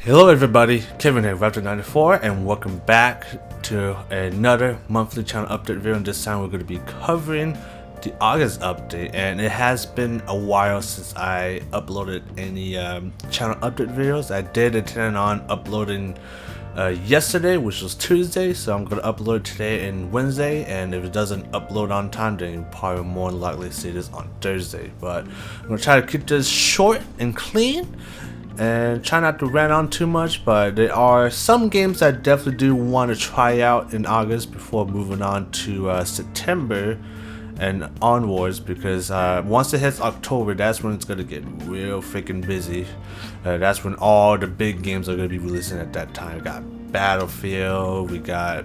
Hello everybody, Kevin here, Raptor94, and welcome back to another monthly channel update video. And this time we're going to be covering the August update, and it has been a while since I uploaded any channel update videos. I did intend on uploading yesterday, which was Tuesday, so I'm going to upload today and Wednesday, and if it doesn't upload on time, then you'll probably more than likely see this on Thursday. But I'm going to try to keep this short and clean and try not to rant on too much, but there are some games I definitely do want to try out in August before moving on to September and onwards, because once it hits October, that's when it's going to get real freaking busy. That's when all the big games are going to be releasing at that time. We got Battlefield, we got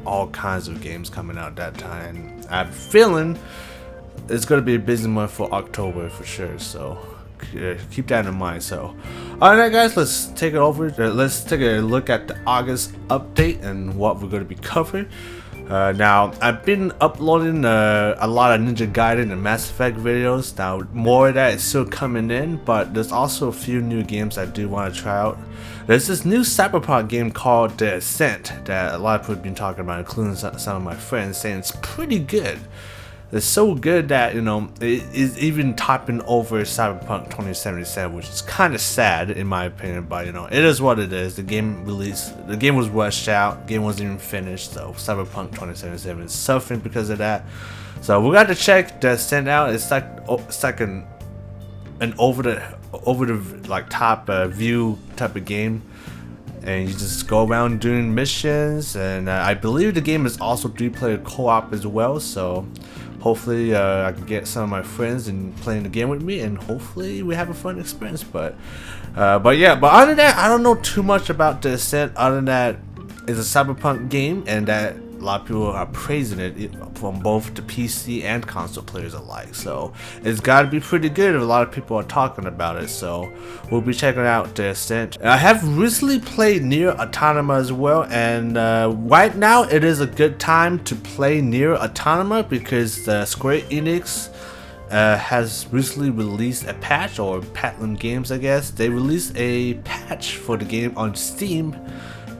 all kinds of games coming out that time. I'm feeling it's going to be a busy month for October for sure, so keep that in mind. So alright guys, let's take it over. Let's take a look at the August update and what we're going to be covering. Now I've been uploading a lot of Ninja Gaiden and Mass Effect videos. Now more of that is still coming in, but there's also a few new games I do want to try out. There's this new cyberpunk game called The Ascent that a lot of people have been talking about, including some of my friends, saying it's pretty good. It's so good that, you know, it is even topping over Cyberpunk 2077, which is kind of sad in my opinion, but you know, it is what it is. The game was rushed out, the game wasn't even finished, so Cyberpunk 2077 is suffering because of that. So we got to check The Ascent out. It's like an over the like top view type of game, and you just go around doing missions, and I believe the game is also 3-player co-op as well, so hopefully I can get some of my friends and playing the game with me, and hopefully we have a fun experience. But yeah, but other than that, I don't know too much about The Ascent, other than that it's a cyberpunk game and that a lot of people are praising it from both the PC and console players alike. So it's got to be pretty good if a lot of people are talking about it. So we'll be checking out The Ascent. I have recently played Nier Automata as well, and right now it is a good time to play Nier Automata because Square Enix has recently released a patch, or Patlin Games I guess. They released a patch for the game on Steam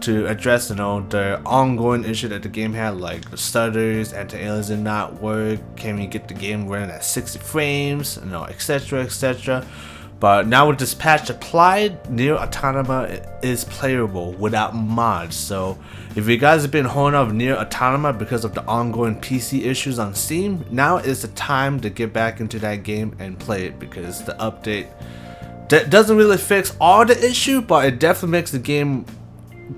to address, you know, the ongoing issue that the game had, like the stutters, anti-aliasing did not work, can we get the game running at 60 frames, you know, etc, etc. But now with this patch applied, Nier Automata is playable without mods. So if you guys have been holding off Nier Automata because of the ongoing PC issues on Steam, now is the time to get back into that game and play it, because the update that doesn't really fix all the issue, but it definitely makes the game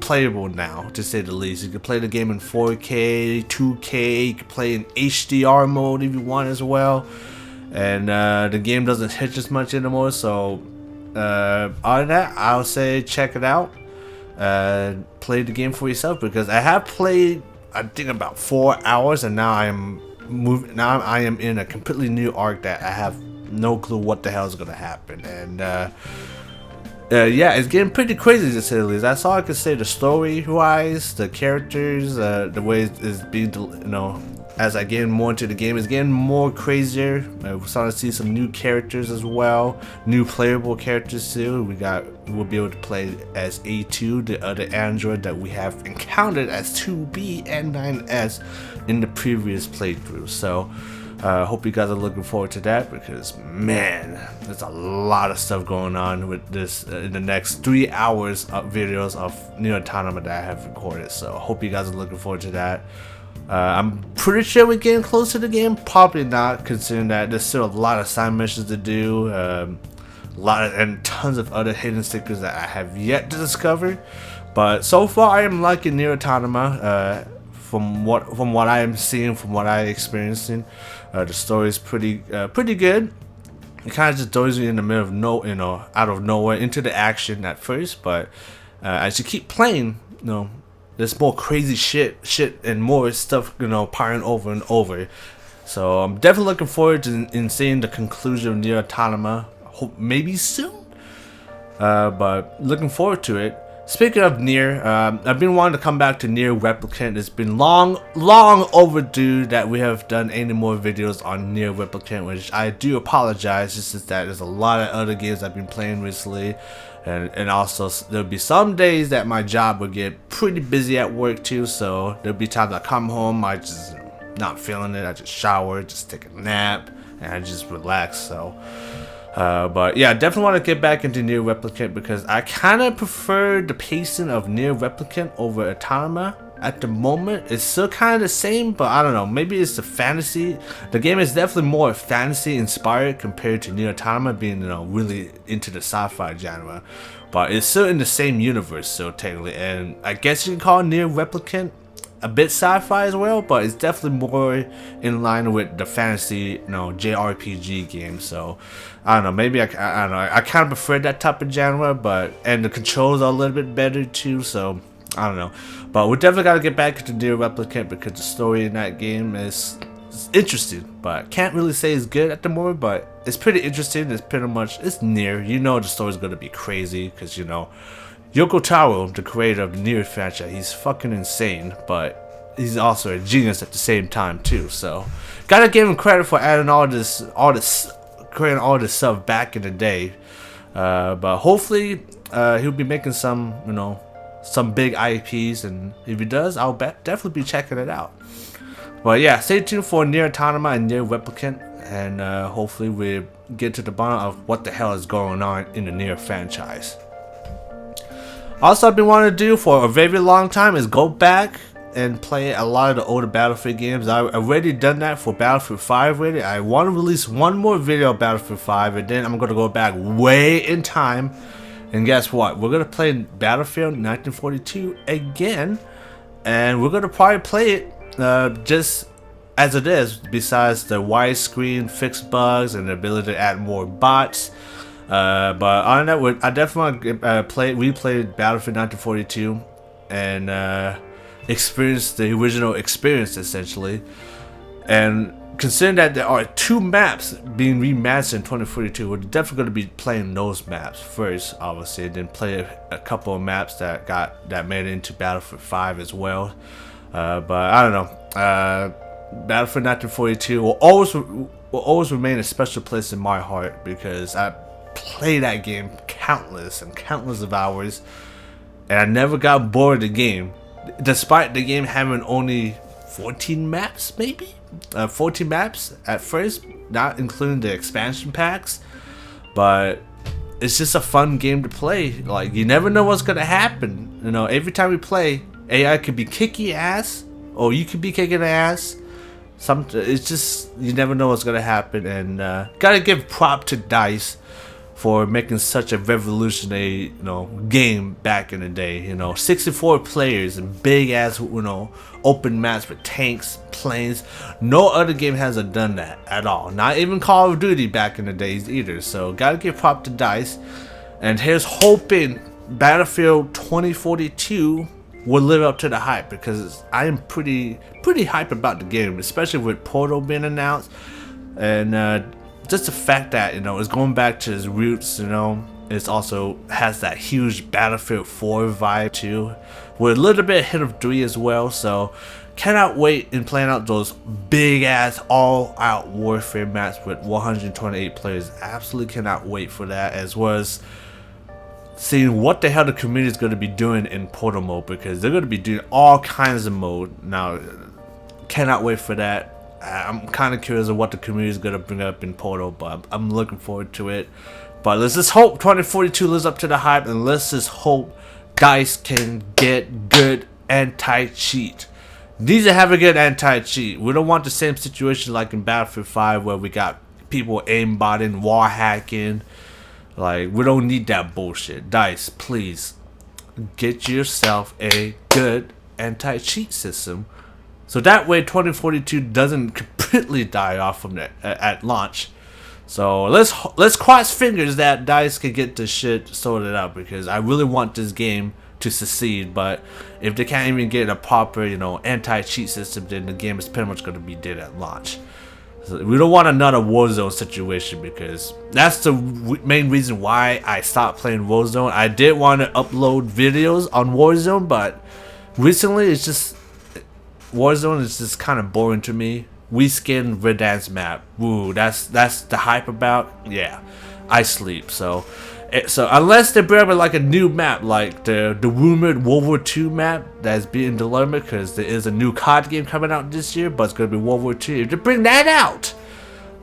playable now, to say the least. You can play the game in 4K, 2K, you can play in HDR mode if you want as well, and the game doesn't hitch as much anymore. So other than that, I'll say check it out, play the game for yourself, because I have played I think about 4 hours, and now I am in a completely new arc that I have no clue what the hell is going to happen. And yeah, it's getting pretty crazy to say the least. That's all I can say. The story-wise, the characters, the way it's being, you know, as I get more into the game, it's getting more crazier. We're starting to see some new characters as well, new playable characters too. We'll be able to play as A2, the other android that we have encountered as 2B and 9S in the previous playthrough. So hope you guys are looking forward to that, because man, there's a lot of stuff going on with this in the next 3 hours of videos of Nier Automata that I have recorded. So hope you guys are looking forward to that. I'm pretty sure we're getting close to the game. Probably not, considering that there's still a lot of side missions to do, and tons of other hidden secrets that I have yet to discover. But so far I am liking Nier Automata. From what I am seeing, from what I'm experiencing, the story is pretty good. It kind of just throws you in the middle of out of nowhere into the action at first, but as you keep playing, you know, there's more crazy shit and more stuff, you know, piling over and over. So I'm definitely looking forward to seeing the conclusion of Nier Automata. Hope maybe soon, but looking forward to it. Speaking of Nier, I've been wanting to come back to Nier Replicant. It's been long overdue that we have done any more videos on Nier Replicant, which I do apologize. Just as that there's a lot of other games I've been playing recently, And also there'll be some days that my job will get pretty busy at work too, so there'll be times I come home, I just not feeling it, I just shower, just take a nap, and I just relax. So but yeah, I definitely want to get back into Nier Replicant because I kind of prefer the pacing of Nier Replicant over ArmA. At the moment, it's still kind of the same, but I don't know, maybe it's the fantasy. The game is definitely more fantasy inspired compared to Nier Automata being, you know, really into the sci-fi genre. But it's still in the same universe, so technically, and I guess you can call Nier Replicant a bit sci-fi as well, but it's definitely more in line with the fantasy, you know, JRPG game. So I don't know, maybe I don't know, I kind of prefer that type of genre, but and the controls are a little bit better too, so I don't know. But we definitely got to get back into Nier Replicant because the story in that game is interesting, but can't really say it's good at the moment, but it's pretty interesting. It's pretty much, it's Nier, you know, the story's gonna be crazy because, you know, Yoko Taro, the creator of the Nier franchise, he's fucking insane, but he's also a genius at the same time too. So gotta give him credit for adding creating all this stuff back in the day. But hopefully he'll be making some, you know, some big IPs, and if he does, I'll definitely be checking it out. But yeah, stay tuned for Nier Automata and Nier Replicant, and hopefully we get to the bottom of what the hell is going on in the Nier franchise. Also, I've been wanting to do for a very long time is go back and play a lot of the older Battlefield games. I've already done that for Battlefield 5 already. I want to release one more video of Battlefield 5, and then I'm going to go back way in time. And guess what? We're going to play Battlefield 1942 again. And we're going to probably play it just as it is, besides the widescreen, fixed bugs, and the ability to add more bots. But on that, I definitely want to replay Battlefield 1942 and experience the original experience, essentially. And considering that there are 2 maps being remastered in 2042, we're definitely going to be playing those maps first, obviously, and then play a couple of maps that made it into Battlefield 5 as well. But I don't know. Battlefield 1942 will always remain a special place in my heart because I played that game countless of hours, and I never got bored of the game, despite the game having only 14 maps, maybe 14 maps at first, not including the expansion packs. But it's just a fun game to play. Like, you never know what's gonna happen. You know, every time we play, AI could be kicking ass, or you could be kicking ass. It's just, you never know what's gonna happen. And gotta give prop to DICE for making such a revolutionary, you know, game back in the day. You know, 64 players and big ass, you know, open maps with tanks, planes. No other game has done that at all. Not even Call of Duty back in the days either. So gotta give prop to DICE. And here's hoping Battlefield 2042 will live up to the hype, because I am pretty hype about the game, especially with Portal being announced, and just the fact that, you know, it's going back to its roots. You know, it's also has that huge Battlefield 4 vibe too, with a little bit of hit of 3 as well. So cannot wait in playing out those big ass all out warfare maps with 128 players. Absolutely cannot wait for that, as well as seeing what the hell the community is going to be doing in Portal mode, because they're going to be doing all kinds of mode now. Cannot wait for that. I'm kind of curious of what the community is going to bring up in Portal, but I'm looking forward to it. But let's just hope 2042 lives up to the hype, and let's just hope DICE can get good anti-cheat. Needs to have a good anti-cheat. We don't want the same situation like in Battlefield 5 where we got people aimbotting, wall hacking. Like, we don't need that bullshit. DICE, please get yourself a good anti-cheat system, so that way 2042 doesn't completely die off from at launch. So let's cross fingers that DICE can get this shit sorted out, because I really want this game to succeed. But if they can't even get a proper, you know, anti-cheat system, then the game is pretty much going to be dead at launch. So we don't want another Warzone situation, because that's the main reason why I stopped playing Warzone. I did want to upload videos on Warzone, but recently it's just, Warzone is just kind of boring to me. We skin Verdansk map. Woo, that's the hype about. Yeah, I sleep. So So unless they bring up like a new map, like the rumored World War II map that's being delayed because there is a new COD game coming out this year, but it's gonna be World War II. If they bring that out,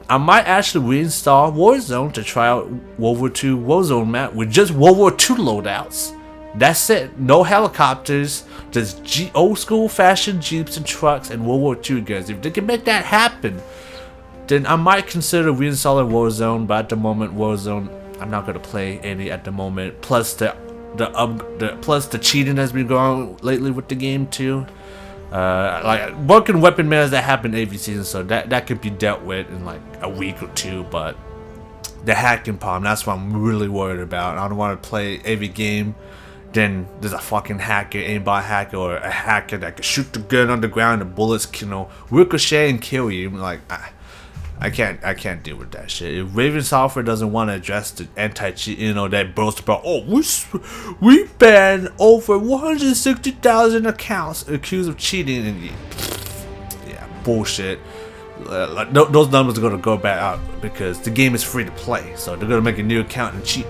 I might actually reinstall Warzone to try out World War II Warzone map with just World War II loadouts. That's it. No helicopters, just old school fashioned jeeps and trucks and World War II guns. If they can make that happen, then I might consider reinstalling Warzone. But at the moment, Warzone, I'm not gonna play any at the moment. Plus the cheating that's been going on lately with the game too. Like broken weapon mails that happen every season, so that could be dealt with in like a week or two. But the hacking problem, that's what I'm really worried about. I don't want to play every game. Then there's a fucking hacker, aimbot hacker, or a hacker that can shoot the gun on the ground, and the bullets, ricochet and kill you. Like I can't deal with that shit. If Raven Software doesn't want to address the anti-cheat, that boast about, oh, we banned over 160,000 accounts accused of cheating, and yeah, bullshit. Like those numbers are gonna go back out because the game is free to play, so they're gonna make a new account and cheat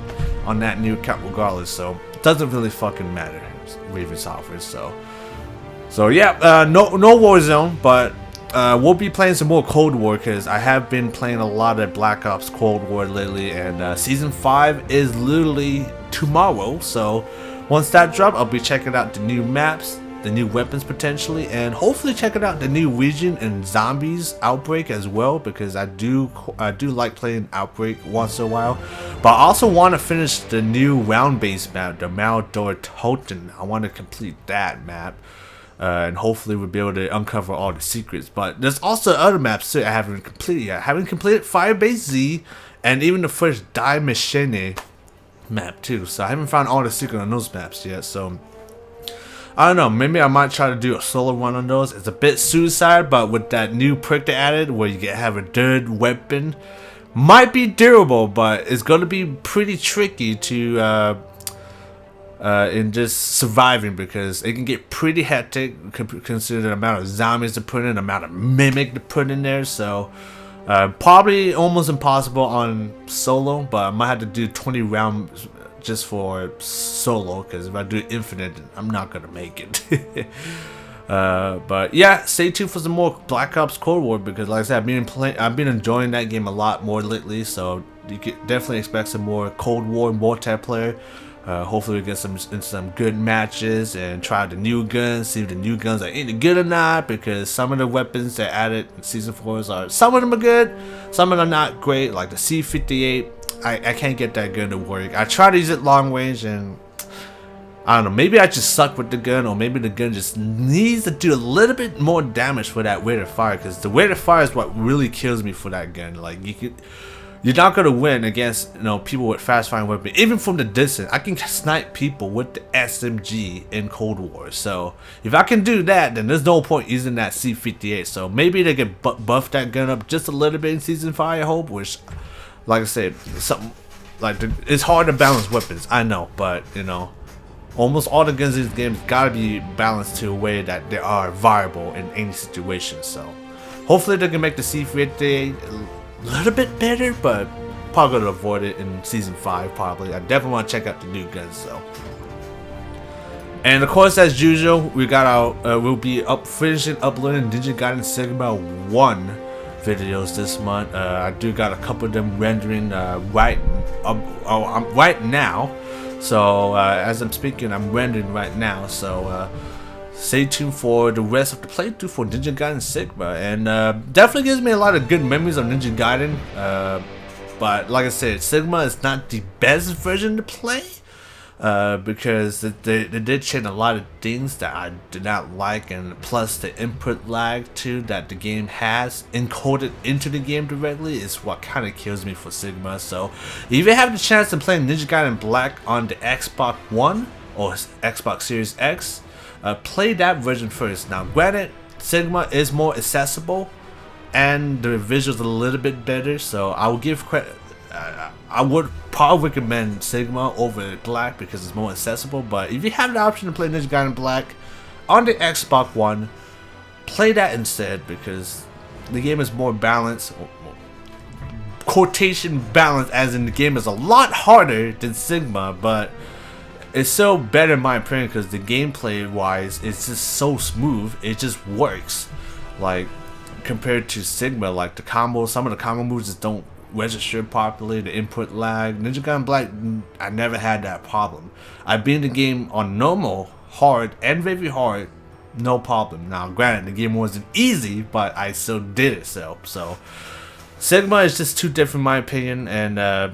on that new account regardless. So it doesn't really fucking matter, Raven Software. So yeah, no Warzone, but. We'll be playing some more Cold War because I have been playing a lot of Black Ops Cold War lately, and Season 5 is literally tomorrow. So once that drops, I'll be checking out the new maps, the new weapons potentially, and hopefully checking out the new region and zombies Outbreak as well, because I do like playing Outbreak once in a while. But I also want to finish the new round-based map, the Maldor Toten. I want to complete that map. And hopefully we'll be able to uncover all the secrets. But there's also other maps too I haven't completed yet. I haven't completed Firebase Z and even the first Die Machine map too. So I haven't found all the secrets on those maps yet. So I don't know. Maybe I might try to do a solo run on those. It's a bit suicide, but with that new perk they added where you can have a third weapon, might be durable, but it's gonna be pretty tricky to in just surviving, because it can get pretty hectic considering the amount of zombies to put in, the amount of mimic to put in there. So probably almost impossible on solo, but I might have to do 20 rounds just for solo, because if I do infinite, I'm not gonna make it. But yeah, stay tuned for some more Black Ops Cold War, because like I said, I've been enjoying that game a lot more lately. So you can definitely expect some more Cold War multiplayer. Hopefully we get some good matches and try the new guns, see if the new guns are any good or not, because some of the weapons that added in Season 4 are, some of them are good, some of them are not great, like the C58. I can't get that gun to work. I try to use it long range and I don't know, maybe I just suck with the gun, or maybe the gun just needs to do a little bit more damage for that rate of fire, because the rate of fire is what really kills me for that gun. Like you're not gonna win against people with fast firing weapons, even from the distance. I can snipe people with the SMG in Cold War. So if I can do that, then there's no point using that C58. So maybe they can buff that gun up just a little bit in Season 5, I hope. Which, like I said, it's hard to balance weapons, I know, but almost all the guns in this game gotta be balanced to a way that they are viable in any situation. So hopefully they can make the C58 a little bit better, but probably gonna avoid it in Season 5. Probably. I definitely want to check out the new guns though. And of course, as usual, we got our we'll be finishing uploading Ninja Gaiden Sigma 1 videos this month. I do got a couple of them rendering right now. So as I'm speaking, I'm rendering right now. So stay tuned for the rest of the playthrough for Ninja Gaiden Sigma, and definitely gives me a lot of good memories of Ninja Gaiden. But like I said, Sigma is not the best version to play because they did change a lot of things that I did not like, and plus the input lag too that the game has encoded into the game directly is what kind of kills me for Sigma. So if you have the chance to play Ninja Gaiden Black on the Xbox One or Xbox Series X, play that version first. Now granted, Sigma is more accessible and the visuals a little bit better, so I will give credit. I would probably recommend Sigma over Black because it's more accessible. But if you have the option to play Ninja Gaiden Black on the Xbox One, play that instead, because the game is more balanced, quotation balance, as in the game is a lot harder than Sigma, but it's still better in my opinion because the gameplay wise it's just so smooth. It just works. Like compared to Sigma, like the combo, some of the combo moves just don't register properly, the input lag. Ninja Gaiden Black, I never had that problem. I beat the game on normal, hard, and very hard, no problem. Now granted the game wasn't easy, but I still did it. So Sigma is just too different in my opinion, and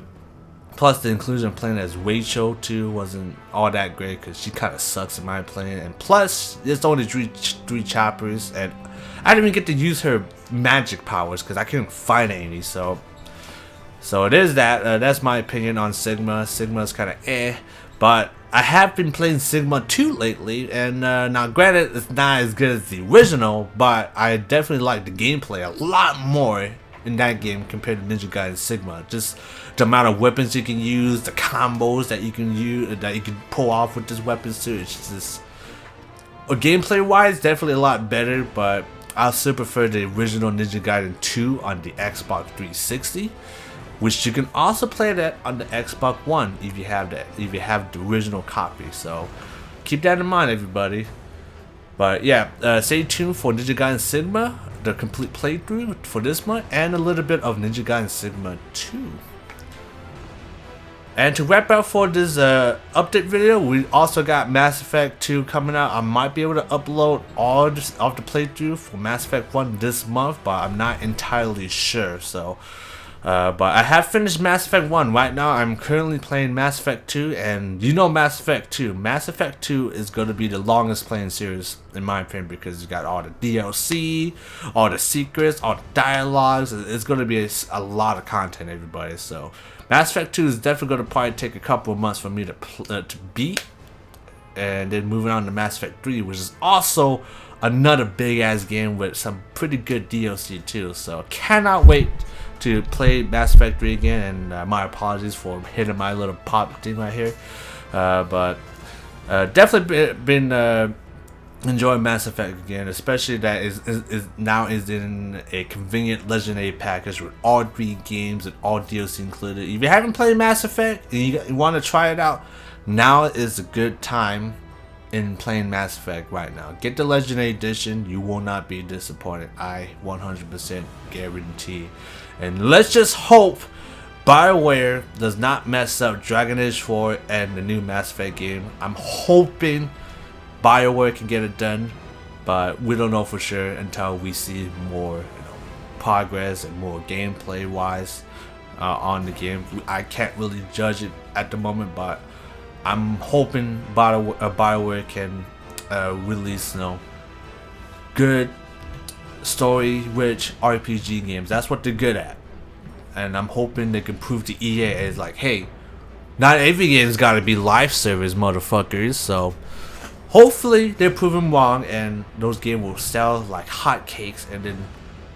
plus the inclusion of playing as Rachel too wasn't all that great because she kind of sucks in my opinion, and plus there's only three choppers, and I didn't even get to use her magic powers because I couldn't find any. So it is that. That's my opinion on Sigma. Sigma's kind of but I have been playing Sigma 2 lately, and now granted it's not as good as the original, but I definitely like the gameplay a lot more in that game compared to Ninja Gaiden Sigma. Just the amount of weapons you can use, the combos that you can use, that you can pull off with these weapons too. It's just gameplay wise definitely a lot better, but I still prefer the original Ninja Gaiden 2 on the Xbox 360, which you can also play that on the Xbox One if you have the original copy. So keep that in mind, everybody. But yeah, stay tuned for Ninja Gaiden Sigma, the complete playthrough for this month, and a little bit of Ninja Gaiden Sigma 2. And to wrap up for this update video, we also got Mass Effect 2 coming out. I might be able to upload all of the playthrough for Mass Effect 1 this month, but I'm not entirely sure. So, but I have finished Mass Effect 1. Right now, I'm currently playing Mass Effect 2, and you know Mass Effect 2. Mass Effect 2 is going to be the longest playing series, in my opinion, because you got all the DLC, all the secrets, all the dialogues. It's going to be a lot of content, everybody. So Mass Effect 2 is definitely going to probably take a couple of months for me to beat, and then moving on to Mass Effect 3, which is also another big ass game with some pretty good DLC too. So cannot wait to play Mass Effect 3 again, and my apologies for hitting my little pop thing right here, but definitely been enjoying Mass Effect again, especially that is now in a convenient legendary package with all 3 games and all DLC included. If you haven't played Mass Effect and you want to try it out, now is a good time in playing Mass Effect right now. Get the legendary edition, you will not be disappointed. I 100% guarantee. And let's just hope BioWare does not mess up Dragon Age 4 and the new Mass Effect game. I'm hoping BioWare can get it done, but we don't know for sure until we see more progress and more gameplay wise on the game. I can't really judge it at the moment, but I'm hoping BioWare can release good story-rich RPG games. That's what they're good at, and I'm hoping they can prove to EA as like, hey, not every game's gotta be live service, motherfuckers. So hopefully they're proven wrong, and those games will sell like hotcakes, and then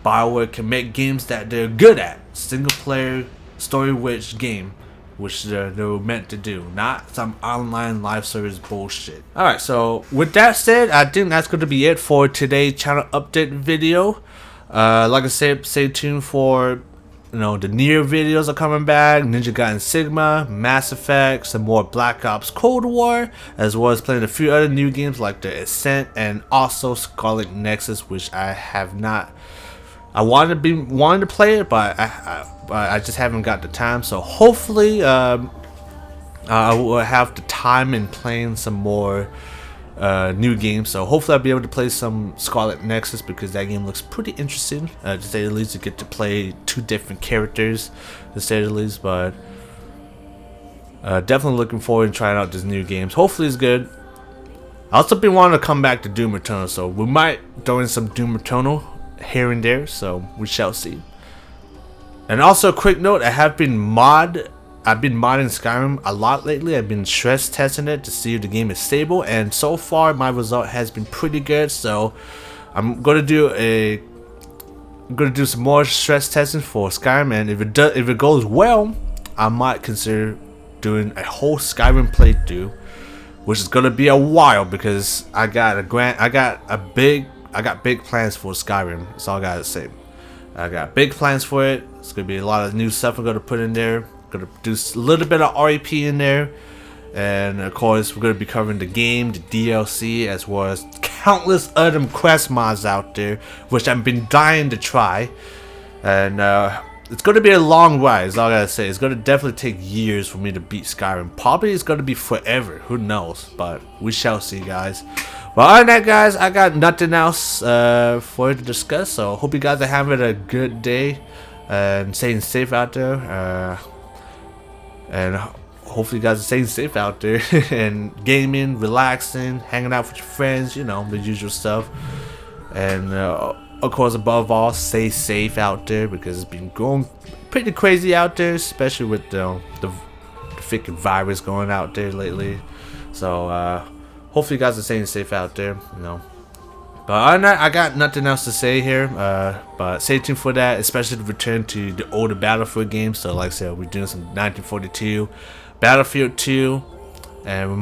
BioWare can make games that they're good at, single-player, story-rich game, which they're meant to do, not some online live service bullshit. Alright, so with that said, I think that's going to be it for today's channel update video. Like I said, stay tuned for the Nier videos are coming back, Ninja Gaiden Sigma, Mass Effect, some more Black Ops Cold War, as well as playing a few other new games like the Ascent and also Scarlet Nexus, which I have not. I wanted to play it, but I just haven't got the time. So hopefully I will have the time in playing some more new games. So hopefully I'll be able to play some Scarlet Nexus, because that game looks pretty interesting. To say the least, you get to play 2 different characters, to say the least. But definitely looking forward to trying out these new games. Hopefully it's good. I also been wanting to come back to Doom Eternal, so we might throw in some Doom Eternal here and there, so we shall see. And also a quick note, I've been modding Skyrim a lot lately. I've been stress testing it to see if the game is stable, and so far my result has been pretty good. So I'm gonna do some more stress testing for Skyrim, and if it goes well, I might consider doing a whole Skyrim playthrough, which is gonna be a while, because I got big plans for Skyrim. That's all I gotta say. I got big plans for it. It's gonna be a lot of new stuff I'm gonna put in there. Gonna do a little bit of REP in there, and of course we're gonna be covering the game, the DLC, as well as countless other quest mods out there, which I've been dying to try. And it's gonna be a long ride, is all I gotta say. It's gonna definitely take years for me to beat Skyrim. Probably it's gonna be forever, who knows, but we shall see, guys. Well, other than that, guys, I got nothing else for you to discuss, so hope you guys are having a good day and staying safe out there, and hopefully you guys are staying safe out there and gaming, relaxing, hanging out with your friends, you know, the usual stuff. And of course, above all, stay safe out there, because it's been going pretty crazy out there, especially with the freaking virus going out there lately. So hopefully you guys are staying safe out there, you know. But other than that, I got nothing else to say here. But stay tuned for that, especially to return to the older Battlefield games. So like I said, we're doing some 1942, Battlefield 2, and we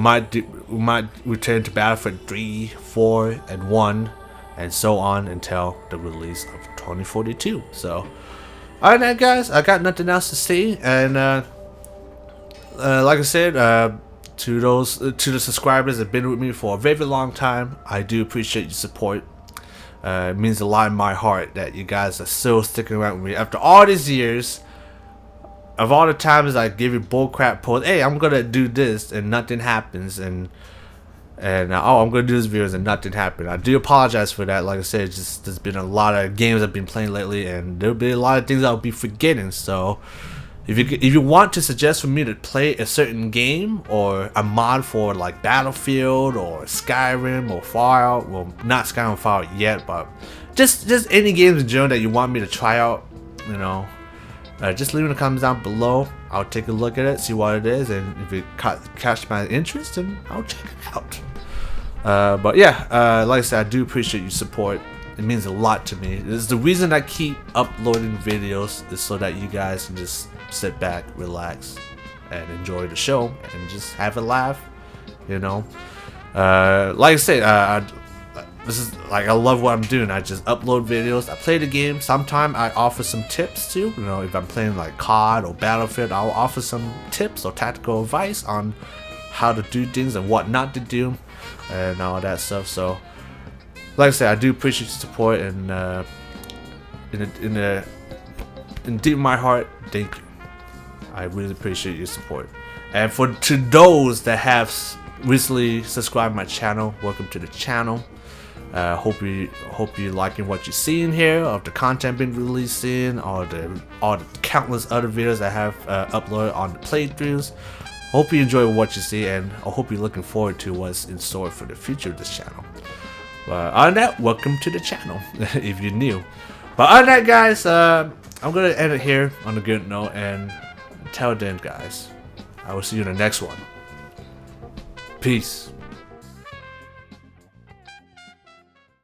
might return to Battlefield 3, 4, and 1, and so on until the release of 2042. So other than that, guys, I got nothing else to say. And like I said, to the subscribers that have been with me for a very long time, I do appreciate your support. It means a lot in my heart that you guys are still sticking around with me after all these years. Of all the times I give you bullcrap posts, hey, I'm gonna do this and nothing happens, and oh, I'm gonna do this videos and nothing happened. I do apologize for that. Like I said, just there's been a lot of games I've been playing lately, and there'll be a lot of things I'll be forgetting. So if you want to suggest for me to play a certain game or a mod for like Battlefield or Skyrim or Fallout, well, not Skyrim Fallout yet, but just any games in general that you want me to try out, you know, just leave in the comments down below. I'll take a look at it, see what it is, and if it catch my interest, then I'll check it out. But yeah, like I said, I do appreciate your support. It means a lot to me. This is the reason I keep uploading videos, is so that you guys can just sit back, relax, and enjoy the show, and just have a laugh, you know. Like I said, this is like, I love what I'm doing. I just upload videos, I play the game. Sometimes I offer some tips too, you know. If I'm playing like COD or Battlefield, I'll offer some tips or tactical advice on how to do things and what not to do and all that stuff. So like I said, I do appreciate your support, and in deep in my heart, thank you. I really appreciate your support. And to those that have recently subscribed to my channel, welcome to the channel. Hope you liking what you're seeing here, of the content being released in, all the countless other videos I have uploaded on the playthroughs. Hope you enjoy what you see, and I hope you're looking forward to what's in store for the future of this channel. Other than that, welcome to the channel if you're new. But other than that, guys, I'm gonna end it here on a good note, and until then, guys, I will see you in the next one. Peace.